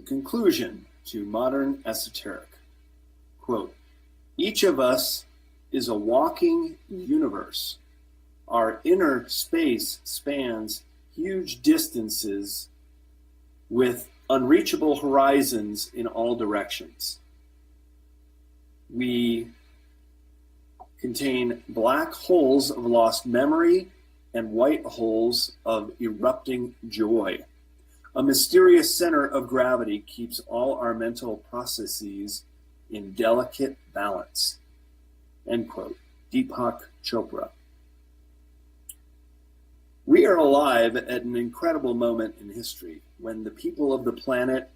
conclusion to modern esoteric. Quote, each of us is a walking universe. Our inner space spans huge distances with unreachable horizons in all directions. We contain black holes of lost memory and white holes of erupting joy. A mysterious center of gravity keeps all our mental processes in delicate balance. End quote. Deepak Chopra. We are alive at an incredible moment in history when the people of the planet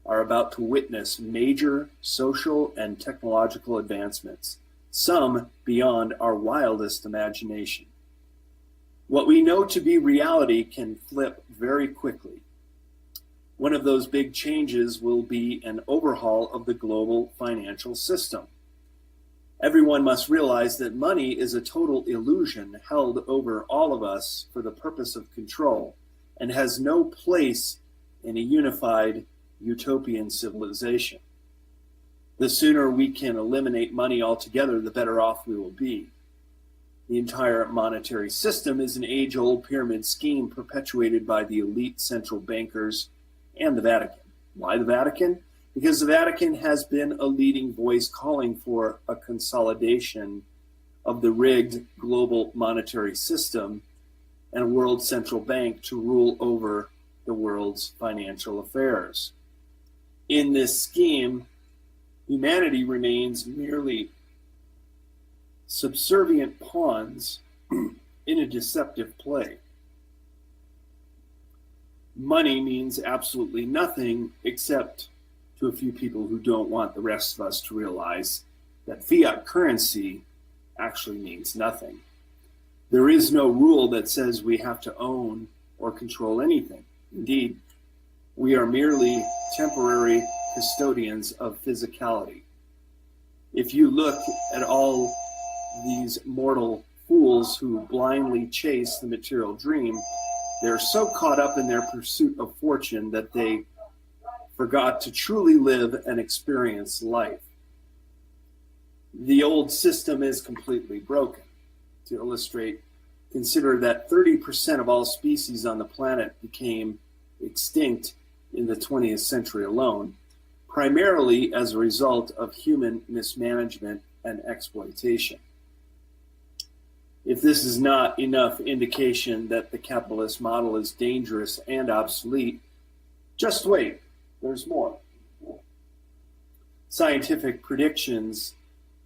are about to witness major social and technological advancements, some beyond our wildest imagination. What we know to be reality can flip very quickly. One of those big changes will be an overhaul of the global financial system. Everyone must realize that money is a total illusion held over all of us for the purpose of control and has no place in a unified utopian civilization. The sooner we can eliminate money altogether, the better off we will be. The entire monetary system is an age-old pyramid scheme perpetuated by the elite central bankers and the Vatican. Why the Vatican? Because the Vatican has been a leading voice calling for a consolidation of the rigged global monetary system and a world central bank to rule over the world's financial affairs. In this scheme, humanity remains merely subservient pawns in a deceptive play. Money means absolutely nothing except to a few people who don't want the rest of us to realize that fiat currency actually means nothing. There is no rule that says we have to own or control anything. Indeed, we are merely temporary custodians of physicality. If you look at all these mortal fools who blindly chase the material dream, they're so caught up in their pursuit of fortune that they forgot to truly live and experience life. The old system is completely broken. To illustrate, consider that 30% of all species on the planet became extinct in the 20th century alone, primarily as a result of human mismanagement and exploitation. If this is not enough indication that the capitalist model is dangerous and obsolete, just wait, there's more. Scientific predictions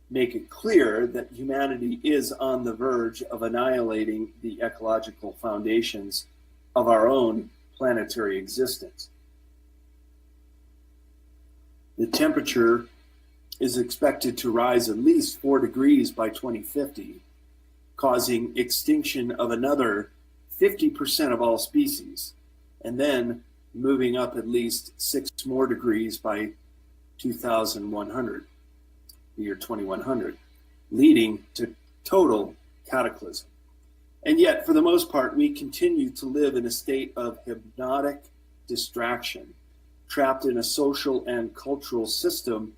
make it clear that humanity is on the verge of annihilating the ecological foundations of our own planetary existence. The temperature is expected to rise at least 4 degrees by 2050, causing extinction of another 50% of all species, and then moving up at least 6 more degrees by 2100, the year 2100, leading to total cataclysm. And yet, for the most part, we continue to live in a state of hypnotic distraction, trapped in a social and cultural system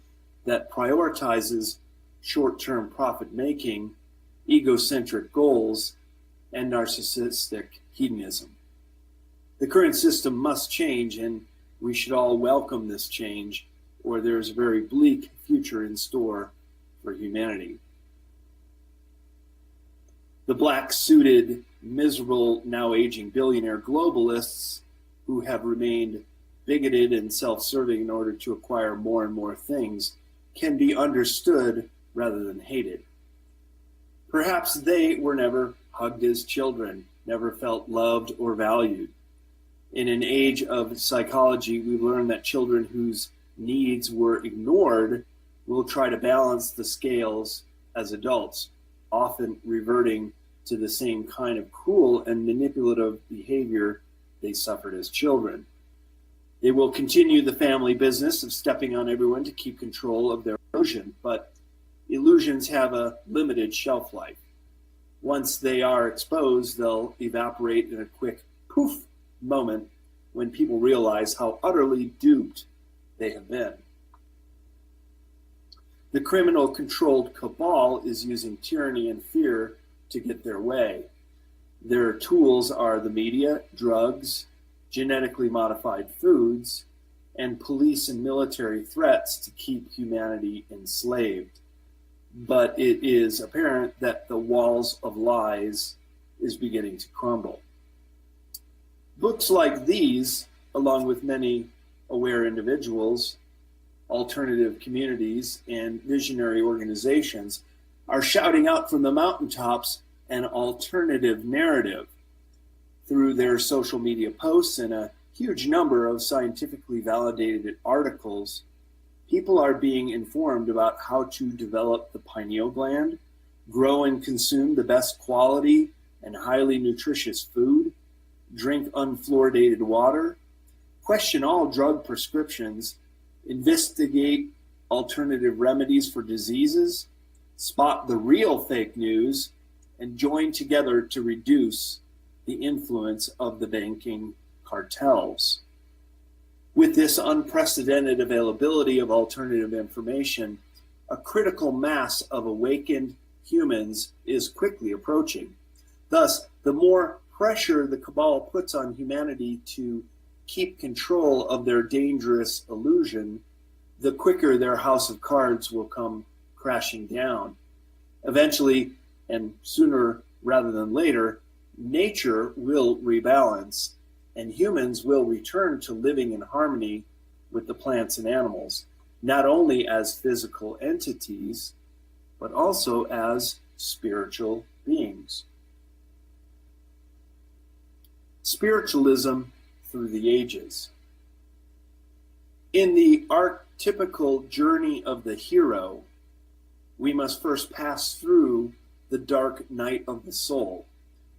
that prioritizes short-term profit-making, ego-centric goals, and narcissistic hedonism. The current system must change, and we should all welcome this change, or there's a very bleak future in store for humanity. The black-suited, miserable, now aging billionaire globalists who have remained bigoted and self-serving in order to acquire more and more things can be understood rather than hated. Perhaps they were never hugged as children, never felt loved or valued. In an age of psychology, we learned that children whose needs were ignored will try to balance the scales as adults, often reverting to the same kind of cruel and manipulative behavior they suffered as children. They will continue the family business of stepping on everyone to keep control of their illusion, but illusions have a limited shelf life. Once they are exposed, they'll evaporate in a quick poof moment when people realize how utterly duped they have been. The criminal-controlled cabal is using tyranny and fear to get their way. Their tools are the media, drugs, genetically modified foods, and police and military threats to keep humanity enslaved. But it is apparent that the walls of lies is beginning to crumble. Books like these, along with many aware individuals, alternative communities, and visionary organizations, are shouting out from the mountaintops an alternative narrative. Through their social media posts and a huge number of scientifically validated articles, people are being informed about how to develop the pineal gland, grow and consume the best quality and highly nutritious food, drink unfluoridated water, question all drug prescriptions, investigate alternative remedies for diseases, spot the real fake news, and join together to reduce the influence of the banking cartels. With this unprecedented availability of alternative information, a critical mass of awakened humans is quickly approaching. Thus, the more pressure the cabal puts on humanity to keep control of their dangerous illusion, the quicker their house of cards will come crashing down. Eventually, and sooner rather than later, nature will rebalance, and humans will return to living in harmony with the plants and animals, not only as physical entities, but also as spiritual beings. Spiritualism through the ages. In the archetypical journey of the hero, we must first pass through the dark night of the soul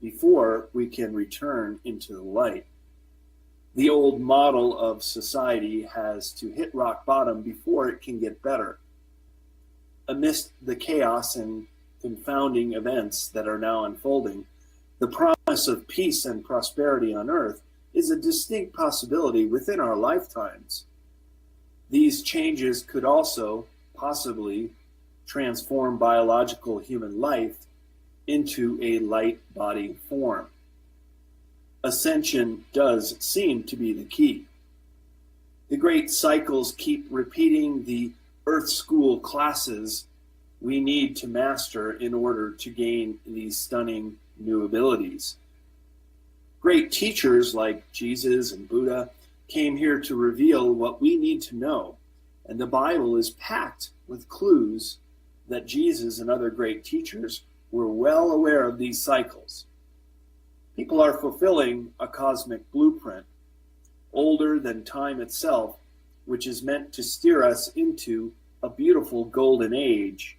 before we can return into the light. The old model of society has to hit rock bottom before it can get better. Amidst the chaos and confounding events that are now unfolding, the promise of peace and prosperity on earth is a distinct possibility within our lifetimes. These changes could also possibly transform biological human life into a light body form. Ascension does seem to be the key. The great cycles keep repeating the Earth School classes we need to master in order to gain these stunning new abilities. Great teachers like Jesus and Buddha came here to reveal what we need to know, and the Bible is packed with clues that Jesus and other great teachers were well aware of these cycles. People are fulfilling a cosmic blueprint, older than time itself, which is meant to steer us into a beautiful golden age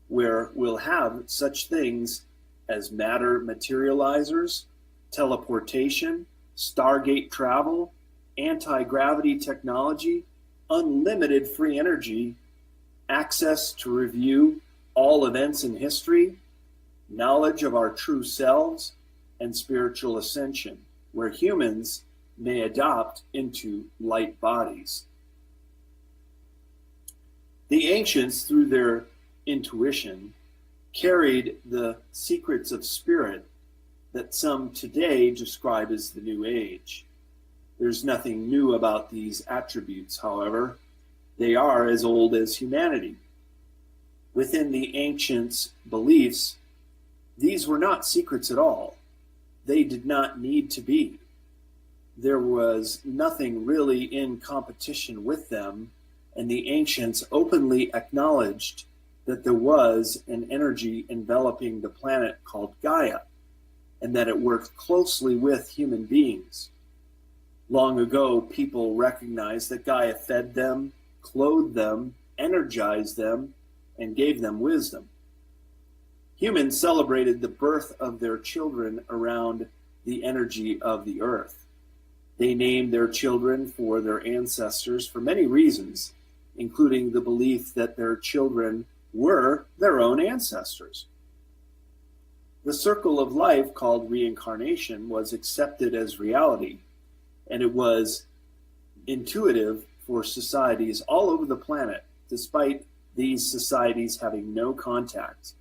where we'll have such things as matter materializers, teleportation, stargate travel, anti-gravity technology, unlimited free energy, access to review all events in history, knowledge of our true selves, and spiritual ascension, where humans may adopt into light bodies. The ancients, through their intuition, carried the secrets of spirit that some today describe as the New Age. There's nothing new about these attributes, however. They are as old as humanity. Within the ancients' beliefs, these were not secrets at all. They did not need to be. There was nothing really in competition with them, and the ancients openly acknowledged that there was an energy enveloping the planet called Gaia, and that it worked closely with human beings. Long ago, people recognized that Gaia fed them, clothed them, energized them, and gave them wisdom. Humans celebrated the birth of their children around the energy of the earth. They named their children for their ancestors for many reasons, including the belief that their children were their own ancestors. The circle of life called reincarnation was accepted as reality, and it was intuitive for societies all over the planet, despite these societies having no contact.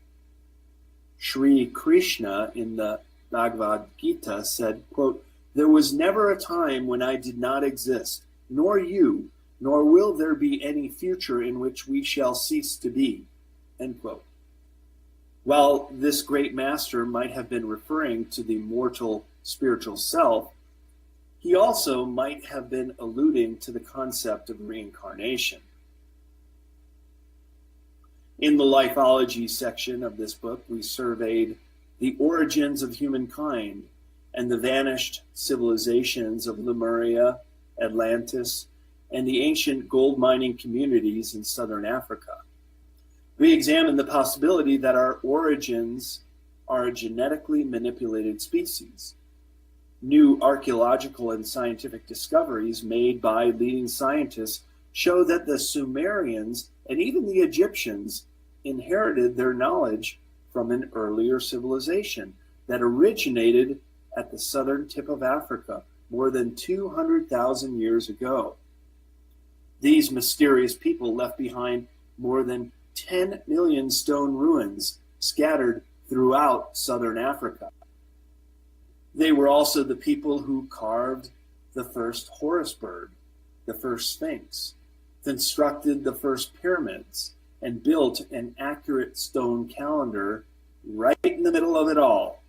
Sri Krishna in the Bhagavad-Gita said, quote, "There was never a time when I did not exist, nor you, nor will there be any future in which we shall cease to be," end quote. While this great master might have been referring to the mortal spiritual self, he also might have been alluding to the concept of reincarnation. In the lifeology section of this book, we surveyed the origins of humankind and the vanished civilizations of Lemuria, Atlantis, and the ancient gold mining communities in southern Africa. We examined the possibility that our origins are a genetically manipulated species. New archaeological and scientific discoveries made by leading scientists show that the Sumerians and even the Egyptians inherited their knowledge from an earlier civilization that originated at the southern tip of Africa more than 200,000 years ago. These mysterious people left behind more than 10 million stone ruins scattered throughout southern Africa. They were also the people who carved the first Horus bird, the first Sphinx, constructed the first pyramids, and built an accurate stone calendar right in the middle of it all.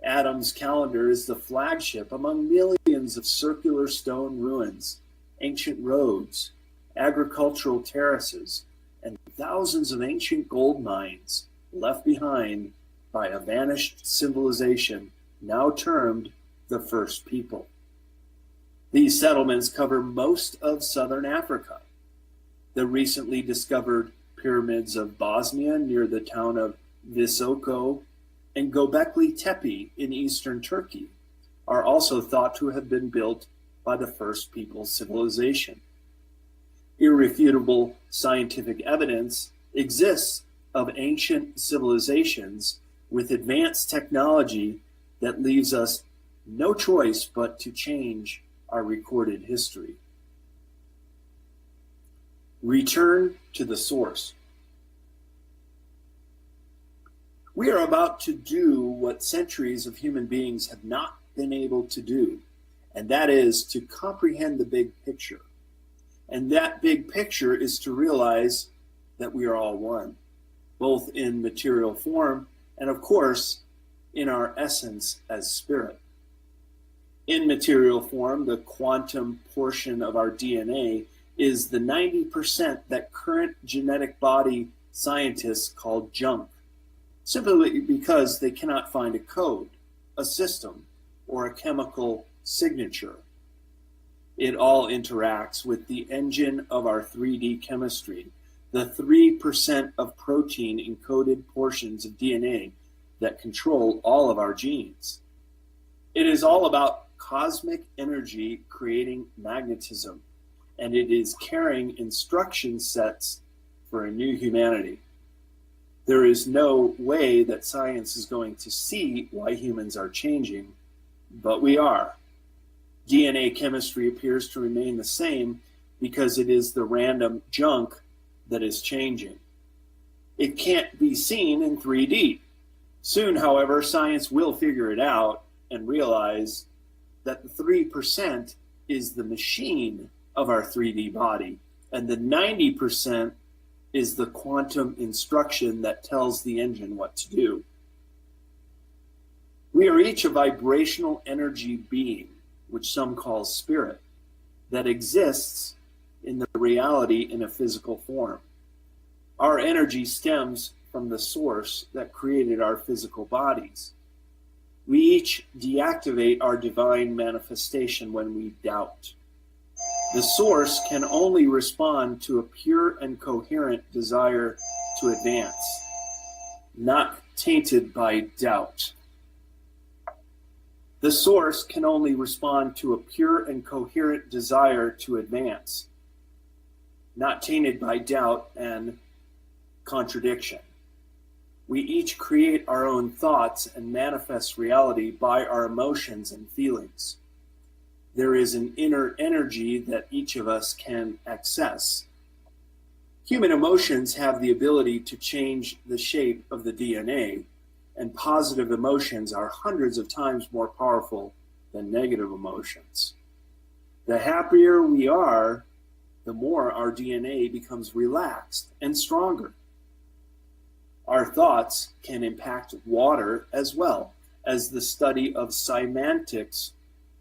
Adam's calendar is the flagship among millions of circular stone ruins, ancient roads, agricultural terraces, and thousands of ancient gold mines left behind by a vanished civilization now termed the First People. These settlements cover most of southern Africa. The recently discovered pyramids of Bosnia near the town of Visoko and Göbekli Tepe in eastern Turkey are also thought to have been built by the First People civilization. Irrefutable scientific evidence exists of ancient civilizations with advanced technology that leaves us no choice but to change our recorded history. Return to the source. We are about to do what centuries of human beings have not been able to do, and that is to comprehend the big picture. And that big picture is to realize that we are all one, both in material form and, of course, in our essence as spirit. In material form, the quantum portion of our DNA is the 90% that current genetic body scientists call junk, simply because they cannot find a code, a system, or a chemical signature. It all interacts with the engine of our 3D chemistry, the 3% of protein encoded portions of DNA that control all of our genes. It is all about cosmic energy creating magnetism, and it is carrying instruction sets for a new humanity. There is no way that science is going to see why humans are changing, but we are. DNA chemistry appears to remain the same because it is the random junk that is changing. It can't be seen in 3D. Soon, however, science will figure it out and realize that the 3% is the machine of our 3D body, and the 90% is the quantum instruction that tells the engine what to do. We are each a vibrational energy being, which some call spirit, that exists in the reality in a physical form. Our energy stems from the source that created our physical bodies. We each deactivate our divine manifestation when we doubt. The source can only respond to a pure and coherent desire to advance, not tainted by doubt. The source can only respond to a pure and coherent desire to advance, not tainted by doubt and contradiction. We each create our own thoughts and manifest reality by our emotions and feelings. there is an inner energy that each of us can access. Human emotions have the ability to change the shape of the DNA, and positive emotions are hundreds of times more powerful than negative emotions. The happier we are, the more our DNA becomes relaxed and stronger. Our thoughts can impact water as well, as the study of semantics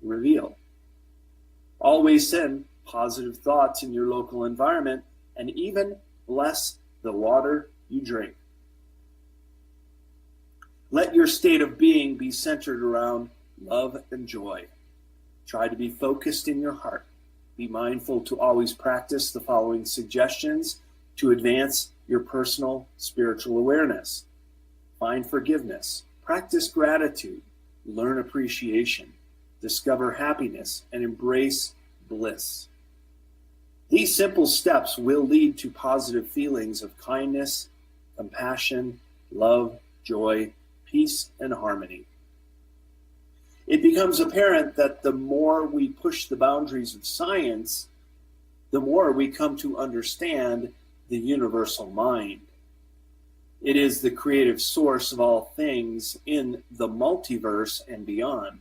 reveal. Always send positive thoughts in your local environment, and even bless the water you drink. Let your state of being be centered around love and joy. Try to be focused in your heart. Be mindful to always practice the following suggestions to advance your personal spiritual awareness. Find forgiveness. Practice gratitude. Learn appreciation. Discover happiness and embrace bliss. These simple steps will lead to positive feelings of kindness, compassion, love, joy, peace, and harmony. It becomes apparent that the more we push the boundaries of science, the more we come to understand the universal mind. It is the creative source of all things in the multiverse and beyond.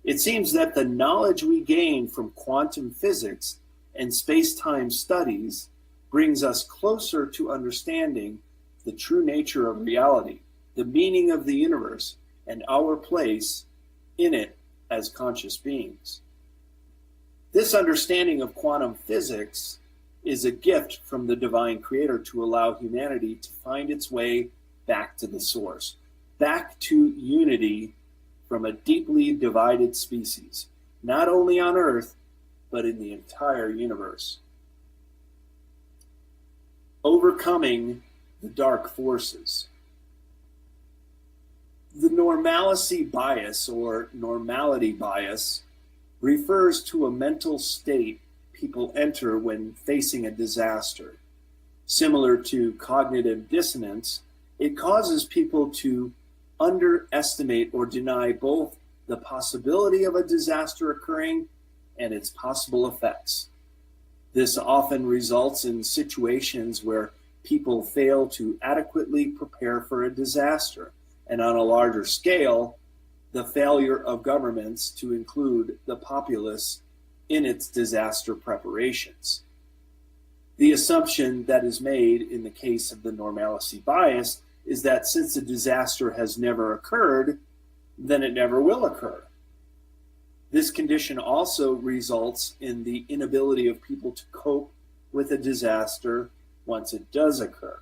It seems that the knowledge we gain from quantum physics and space-time studies brings us closer to understanding the true nature of reality, the meaning of the universe, and our place in it as conscious beings. This understanding of quantum physics is a gift from the divine creator to allow humanity to find its way back to the source, back to unity from a deeply divided species, not only on Earth, but in the entire universe. Overcoming the dark forces. The normalcy bias or normality bias refers to a mental state people enter when facing a disaster. Similar to cognitive dissonance, it causes people to underestimate or deny both the possibility of a disaster occurring and its possible effects. This often results in situations where people fail to adequately prepare for a disaster, and on a larger scale, the failure of governments to include the populace in its disaster preparations. The assumption that is made in the case of the normalcy bias is that since a disaster has never occurred, then it never will occur. This condition also results in the inability of people to cope with a disaster once it does occur.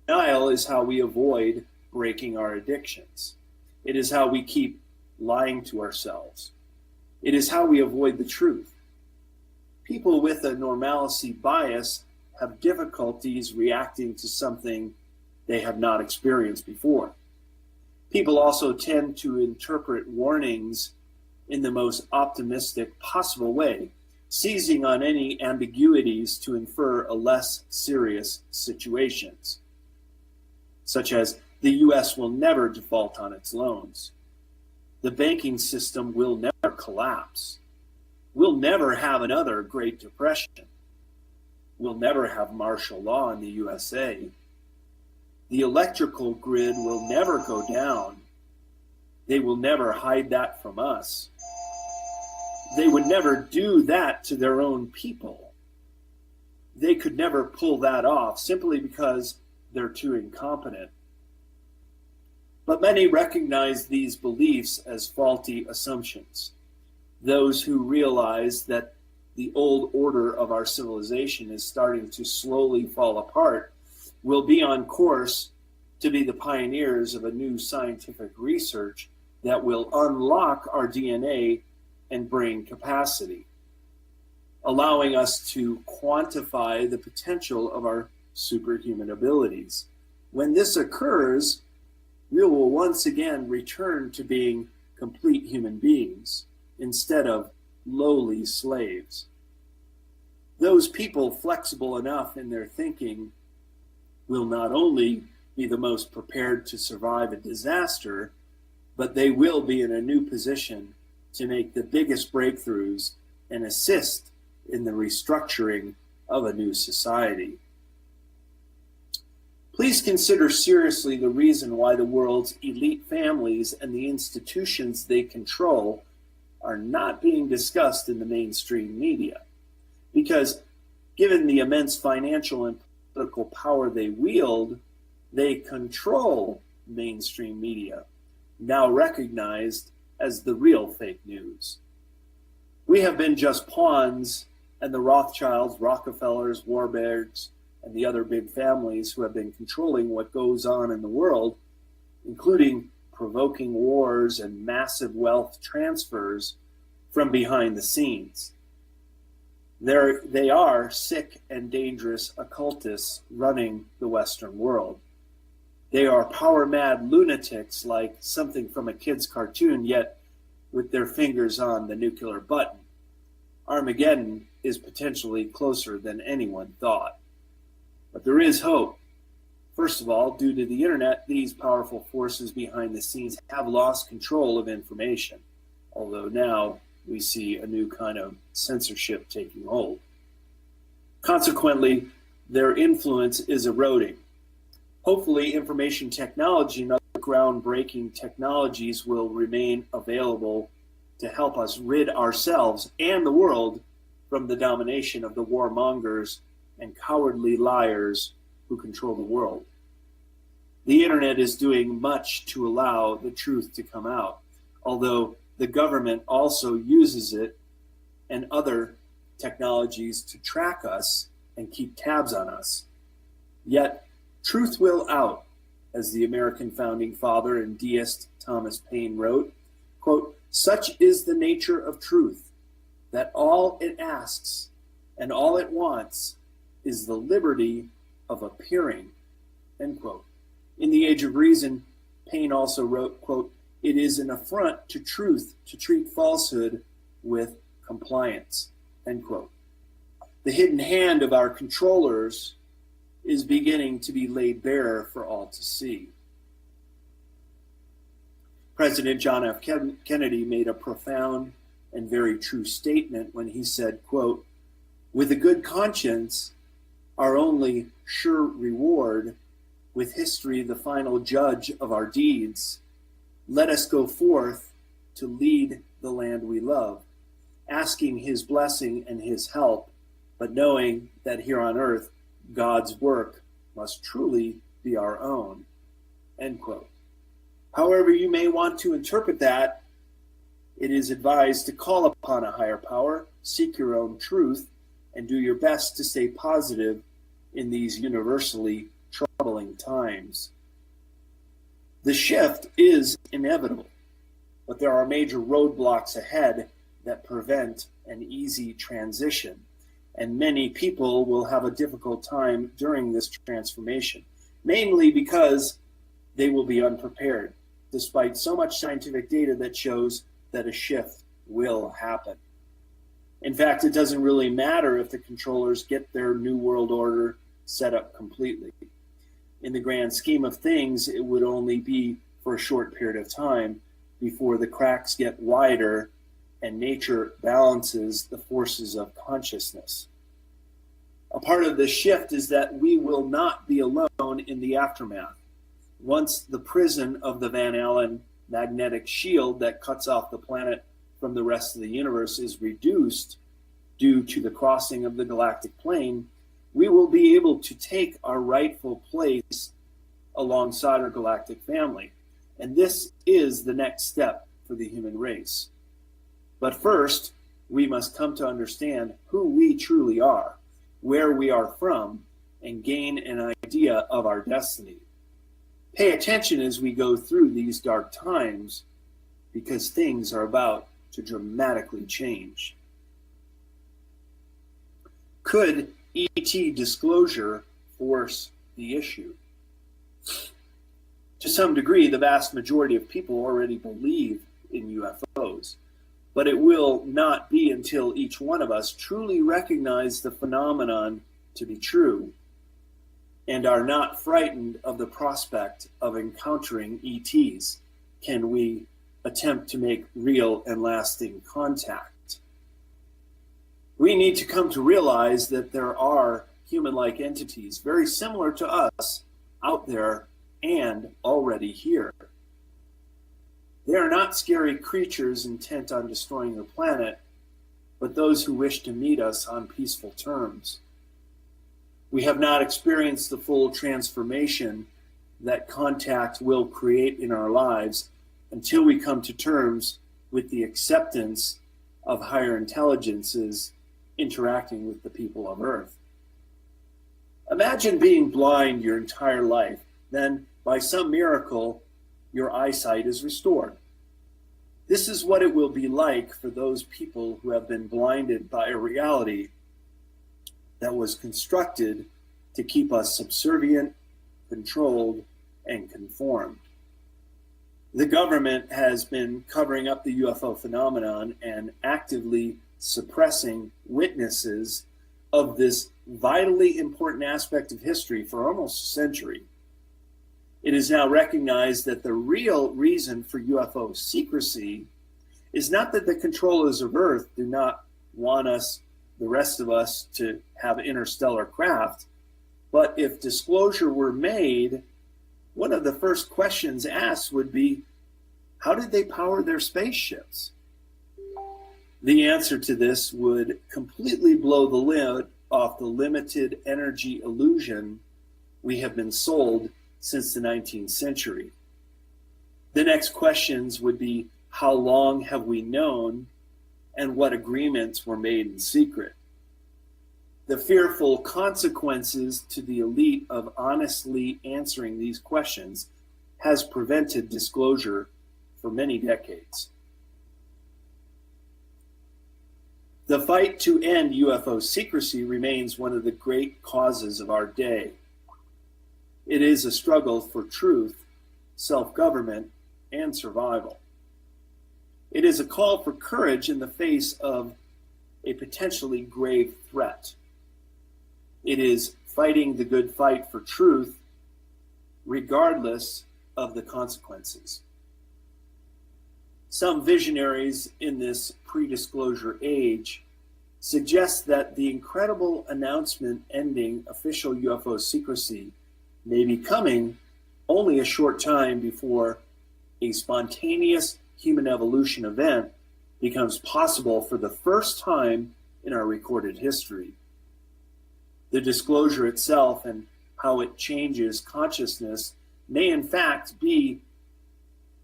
Denial is how we avoid breaking our addictions. It is how we keep lying to ourselves. It is how we avoid the truth. People with a normalcy bias have difficulties reacting to something they have not experienced before. People also tend to interpret warnings in the most optimistic possible way, seizing on any ambiguities to infer a less serious situations, such as the U.S. will never default on its loans. The banking system will never collapse. We'll never have another Great Depression. We'll never have martial law in the USA. The electrical grid will never go down. They will never hide that from us. They would never do that to their own people. They could never pull that off simply because they're too incompetent. But many recognize these beliefs as faulty assumptions. Those who realize that the old order of our civilization is starting to slowly fall apart will be on course to be the pioneers of a new scientific research that will unlock our DNA and brain capacity, allowing us to quantify the potential of our superhuman abilities. When this occurs, we will once again return to being complete human beings instead of lowly slaves. Those people flexible enough in their thinking will not only be the most prepared to survive a disaster, but they will be in a new position to make the biggest breakthroughs and assist in the restructuring of a new society. Please consider seriously the reason why the world's elite families and the institutions they control are not being discussed in the mainstream media. Because given the immense financial and political power they wield, they control mainstream media, now recognized as the real fake news. We have been just pawns, and the Rothschilds, Rockefellers, Warburgs, and the other big families who have been controlling what goes on in the world, including provoking wars and massive wealth transfers from behind the scenes. They are sick and dangerous occultists running the Western world. They are power-mad lunatics like something from a kid's cartoon, yet with their fingers on the nuclear button. Armageddon is potentially closer than anyone thought. But there is hope. First of all, due to the internet, these powerful forces behind the scenes have lost control of information, although now we see a new kind of censorship taking hold. Consequently, their influence is eroding. Hopefully, information technology and other groundbreaking technologies will remain available to help us rid ourselves and the world from the domination of the warmongers and cowardly liars who control the world. The internet is doing much to allow the truth to come out, although the government also uses it and other technologies to track us and keep tabs on us. Yet, truth will out, as the American founding father and deist Thomas Paine wrote, quote, "Such is the nature of truth, that all it asks and all it wants is the liberty of appearing," end quote. In The Age of Reason, Paine also wrote, quote, "It is an affront to truth to treat falsehood with compliance," end quote. The hidden hand of our controllers is beginning to be laid bare for all to see. President John F. Kennedy made a profound and very true statement when he said, quote, "With a good conscience, our only sure reward, with history the final judge of our deeds, let us go forth to lead the land we love, asking his blessing and his help, but knowing that here on earth, God's work must truly be our own," end quote. However you may want to interpret that, it is advised to call upon a higher power, seek your own truth, and do your best to stay positive in these universally troubling times. The shift is inevitable, but there are major roadblocks ahead that prevent an easy transition, and many people will have a difficult time during this transformation, mainly because they will be unprepared, despite so much scientific data that shows that a shift will happen. In fact, it doesn't really matter if the controllers get their new world order set up completely. In the grand scheme of things, it would only be for a short period of time before the cracks get wider and nature balances the forces of consciousness. A part of the shift is that we will not be alone in the aftermath. Once the prison of the Van Allen magnetic shield that cuts off the planet from the rest of the universe is reduced due to the crossing of the galactic plane, we will be able to take our rightful place alongside our galactic family. And this is the next step for the human race. But first, we must come to understand who we truly are, where we are from, and gain an idea of our destiny. Pay attention as we go through these dark times, because things are about to dramatically change. Could ET disclosure force the issue? To some degree, the vast majority of people already believe in UFOs, but it will not be until each one of us truly recognize the phenomenon to be true and are not frightened of the prospect of encountering ETs can we attempt to make real and lasting contact. We need to come to realize that there are human-like entities very similar to us out there and already here. They are not scary creatures intent on destroying the planet, but those who wish to meet us on peaceful terms. We have not experienced the full transformation that contact will create in our lives until we come to terms with the acceptance of higher intelligences interacting with the people of Earth. Imagine being blind your entire life, then by some miracle, your eyesight is restored. This is what it will be like for those people who have been blinded by a reality that was constructed to keep us subservient, controlled, and conformed. The government has been covering up the UFO phenomenon and actively suppressing witnesses of this vitally important aspect of history for almost a century. It is now recognized that the real reason for UFO secrecy is not that the controllers of Earth do not want us, the rest of us, to have interstellar craft, but if disclosure were made, one of the first questions asked would be, how did they power their spaceships? The answer to this would completely blow the lid off the limited energy illusion we have been sold since the 19th century. The next questions would be, how long have we known, and what agreements were made in secret? The fearful consequences to the elite of honestly answering these questions has prevented disclosure for many decades. The fight to end UFO secrecy remains one of the great causes of our day. It is a struggle for truth, self-government, and survival. It is a call for courage in the face of a potentially grave threat. It is fighting the good fight for truth, regardless of the consequences. Some visionaries in this pre-disclosure age suggest that the incredible announcement ending official UFO secrecy may be coming only a short time before a spontaneous human evolution event becomes possible for the first time in our recorded history. The disclosure itself and how it changes consciousness may in fact be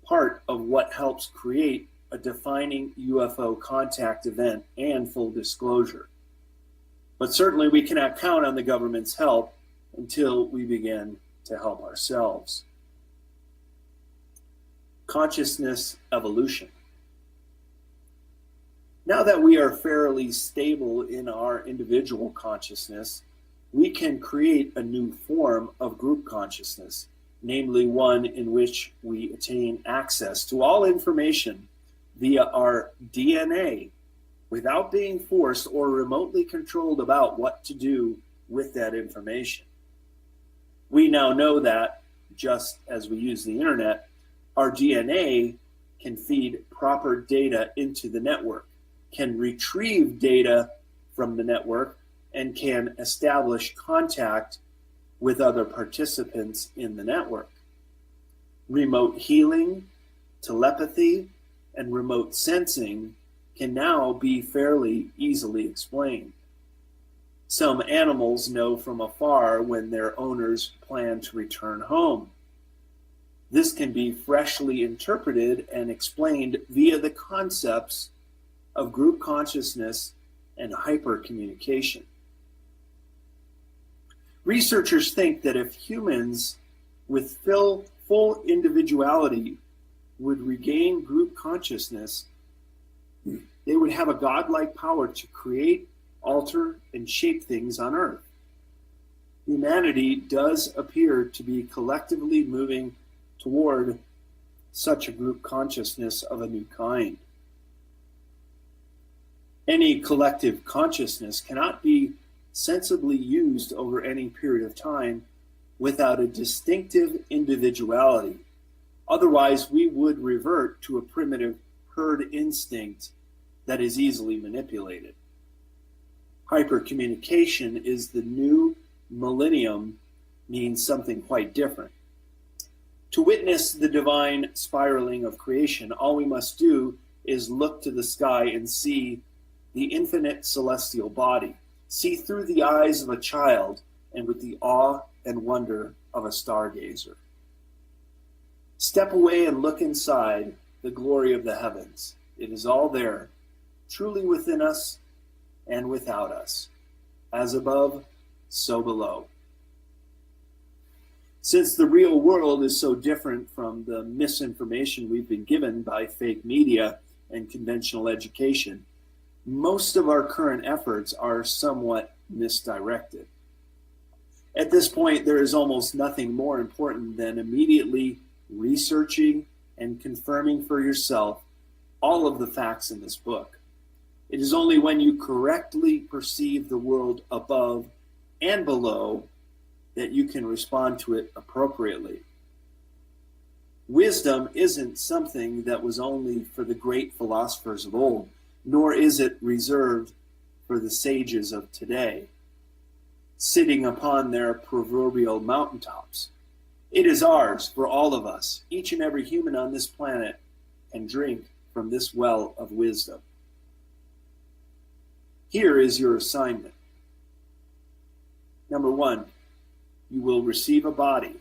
part of what helps create a defining UFO contact event and full disclosure. But certainly we cannot count on the government's help until we begin to help ourselves. Consciousness evolution. Now that we are fairly stable in our individual consciousness, we can create a new form of group consciousness, namely one in which we attain access to all information via our DNA without being forced or remotely controlled about what to do with that information. We now know that, just as we use the internet, our DNA can feed proper data into the network, can retrieve data from the network, and can establish contact with other participants in the network. Remote healing, telepathy, and remote sensing can now be fairly easily explained. Some animals know from afar when their owners plan to return home. This can be freshly interpreted and explained via the concepts of group consciousness and hypercommunication. Researchers think that if humans with full individuality would regain group consciousness, they would have a godlike power to create, alter, and shape things on Earth. Humanity does appear to be collectively moving toward such a group consciousness of a new kind. Any collective consciousness cannot be sensibly used over any period of time without a distinctive individuality, Otherwise, we would revert to a primitive herd instinct that is easily manipulated. Hypercommunication is the new millennium, means something quite different. To witness the divine spiraling of creation, all we must do is look to the sky and see the infinite celestial body, see through the eyes of a child and with the awe and wonder of a stargazer. Step away and look inside the glory of the heavens. It is all there, truly within us and without us, as above, so below. Since the real world is so different from the misinformation we've been given by fake media and conventional education, most of our current efforts are somewhat misdirected. At this point, there is almost nothing more important than immediately researching and confirming for yourself all of the facts in this book. It is only when you correctly perceive the world above and below that you can respond to it appropriately. Wisdom isn't something that was only for the great philosophers of old, nor is it reserved for the sages of today, sitting upon their proverbial mountaintops. It is ours for all of us. Each and every human on this planet can drink from this well of wisdom. Here is your assignment. Number 1, you will receive a body.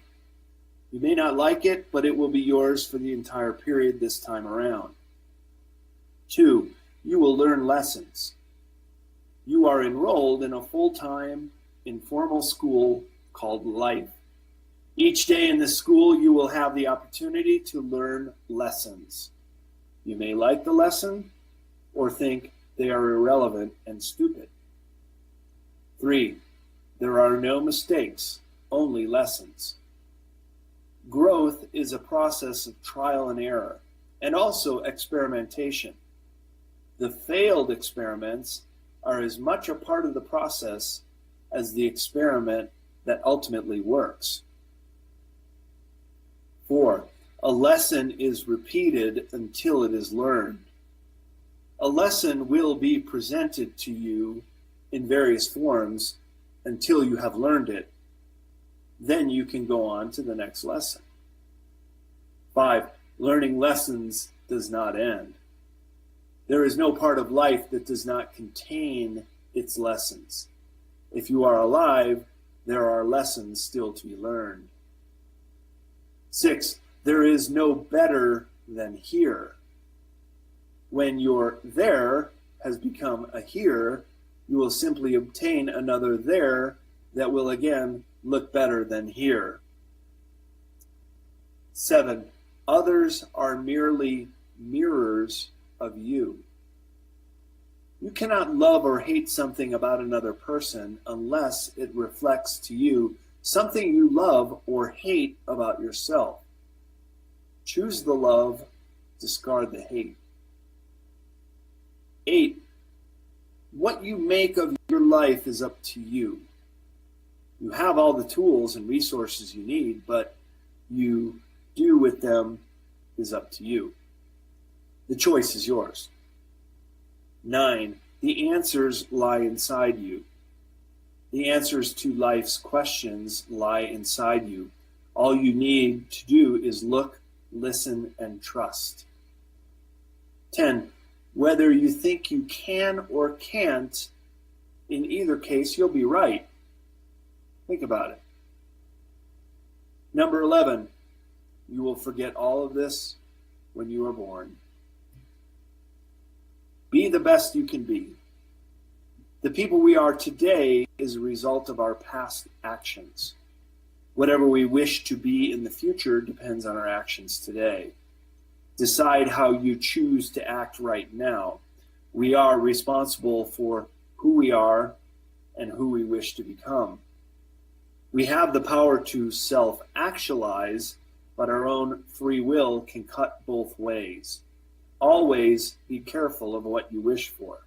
You may not like it, but it will be yours for the entire period this time around. 2, you will learn lessons. You are enrolled in a full-time, informal school called life. Each day in this school, you will have the opportunity to learn lessons. You may like the lesson or think they are irrelevant and stupid. 3, there are no mistakes, only lessons. Growth is a process of trial and error, and also experimentation. The failed experiments are as much a part of the process as the experiment that ultimately works. 4, a lesson is repeated until it is learned. A lesson will be presented to you in various forms until you have learned it. Then you can go on to the next lesson. 5, learning lessons does not end. There is no part of life that does not contain its lessons. If you are alive, there are lessons still to be learned. 6, there is no better than here. When your there has become a here, you will simply obtain another there that will again look better than here. 7, others are merely mirrors of you. You cannot love or hate something about another person unless it reflects to you something you love or hate about yourself. Choose the love, discard the hate. 8, what you make of your life is up to you. You have all the tools and resources you need, but you do with them is up to you. The choice is yours. 9, the answers lie inside you. The answers to life's questions lie inside you. All you need to do is look, listen, and trust. 10, whether you think you can or can't, in either case, you'll be right. Think about it. Number 11, you will forget all of this when you are born. Be the best you can be. The people we are today is a result of our past actions. Whatever we wish to be in the future depends on our actions today. Decide how you choose to act right now. We are responsible for who we are and who we wish to become. We have the power to self-actualize, but our own free will can cut both ways. Always be careful of what you wish for.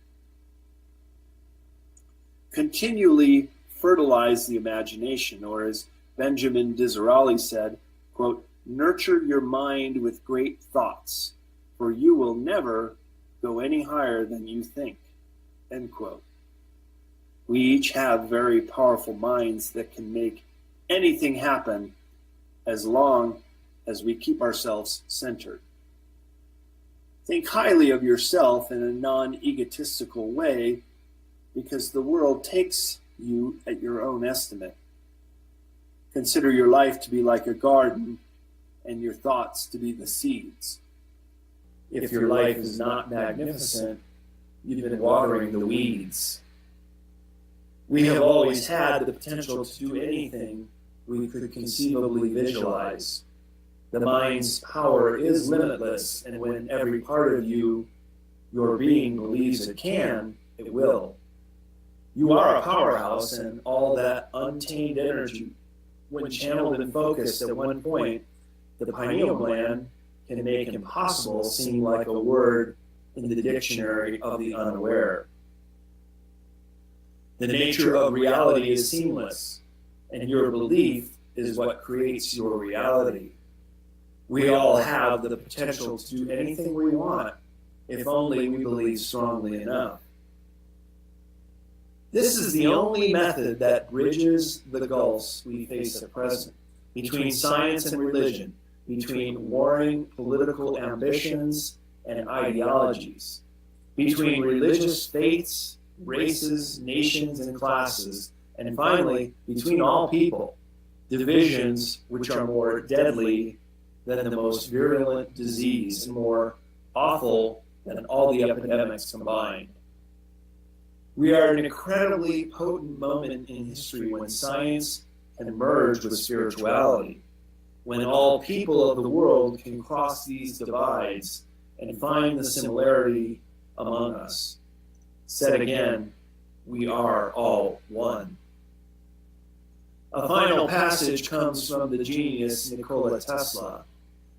Continually fertilize the imagination, or as Benjamin Disraeli said, quote, Nurture your mind with great thoughts, for you will never go any higher than you think. End quote. We each have very powerful minds that can make anything happen as long as we keep ourselves centered. Think highly of yourself in a non-egotistical way, because the world takes you at your own estimate. Consider your life to be like a garden and your thoughts to be the seeds. If your life is not magnificent, you've been watering the weeds. We have always had the potential to do anything we could conceivably visualize. The mind's power is limitless, and when every part of you, your being, believes it can, it will. You are a powerhouse, and all that untamed energy, when channeled and focused at one point, the pineal gland can make impossible seem like a word in the dictionary of the unaware. The nature of reality is seamless, and your belief is what creates your reality. We all have the potential to do anything we want, if only we believe strongly enough. This is the only method that bridges the gulfs we face at present, between science and religion, between warring political ambitions and ideologies, between religious faiths, races, nations, and classes, and finally, between all people, divisions which are more deadly than the most virulent disease and more awful than all the epidemics combined. We are at an incredibly potent moment in history when science can merge with spirituality, when all people of the world can cross these divides and find the similarity among us. Said again, we are all one. A final passage comes from the genius Nikola Tesla,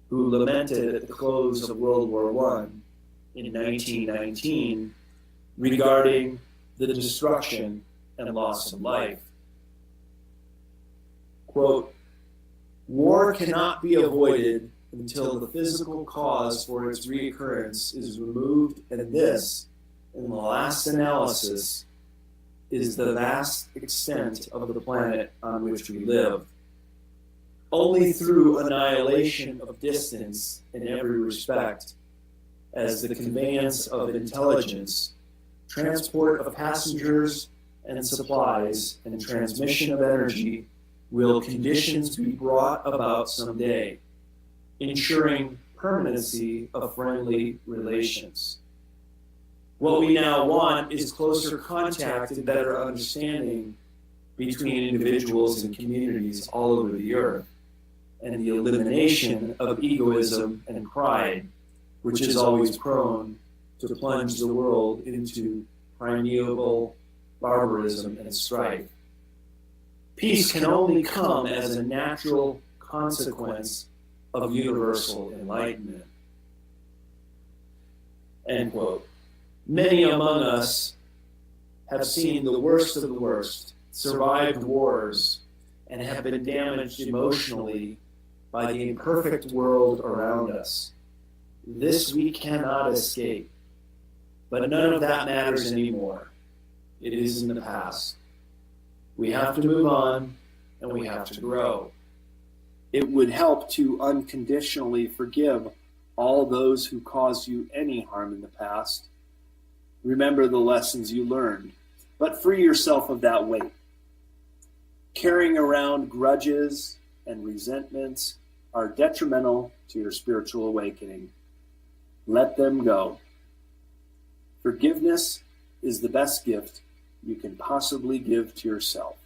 who lamented at the close of World War I in 1919 regarding the destruction and loss of life. Quote, "War cannot be avoided until the physical cause for its reoccurrence is removed, and this, in the last analysis, is the vast extent of the planet on which we live. Only through annihilation of distance in every respect, as the conveyance of intelligence, transport of passengers and supplies, and transmission of energy, will conditions be brought about someday, ensuring permanency of friendly relations. What we now want is closer contact and better understanding between individuals and communities all over the earth, and the elimination of egoism and pride, which is always prone to plunge the world into primeval barbarism and strife. Peace can only come as a natural consequence of universal enlightenment." End quote. Many among us have seen the worst of the worst, survived wars, and have been damaged emotionally by the imperfect world around us. This we cannot escape. But none of that matters anymore. It is in the past. We have to move on, and we have to grow. It would help to unconditionally forgive all those who caused you any harm in the past. Remember the lessons you learned, but free yourself of that weight. Carrying around grudges and resentments are detrimental to your spiritual awakening. Let them go. Forgiveness is the best gift you can possibly give to yourself.